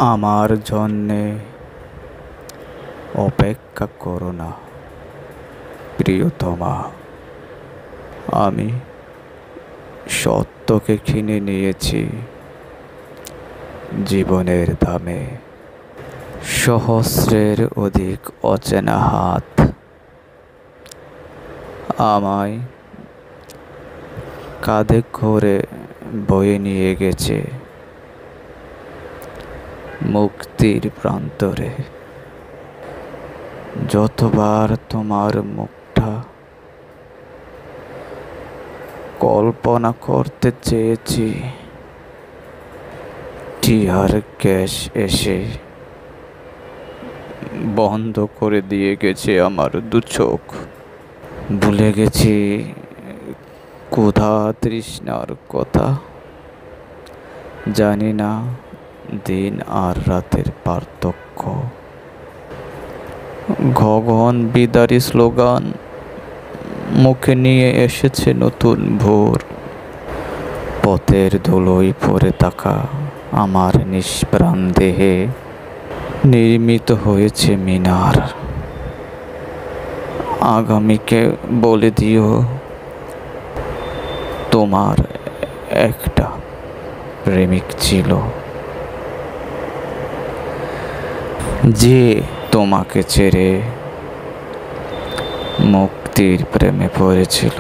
আমার জন্যে অপেক্ষা করো না প্রিয়তমা। আমি সত্যকে কিনে নিয়েছি জীবনের দামে। সহস্রের অধিক অচেনা হাত আমায় কাঁধে করে বয়ে নিয়ে গেছে মুক্তির প্রান্তরে। যতবার তোমার মুখটা কল্পনা করতে চেয়েছি, টিয়ার গ্যাস এসে বন্ধ করে দিয়ে গেছে আমার দু চোখ। ভুলে গেছি ক্ষুধা তৃষ্ণার কথা। জানি না দিন আর রাতের পার্থক্য। গগন বিদারী স্লোগান মুখে নিয়ে এসেছে নতুন ভোর। পথের ধুলোয় পড়ে থাকা আমার নিষ্প্রাণ দেহে নির্মিত হয়েছে মিনার। আগামীকে বলে দিও তোমার একটা প্রেমিক ছিল, যে তোমাকে ছেড়ে মুক্তির প্রেমে পড়েছিল।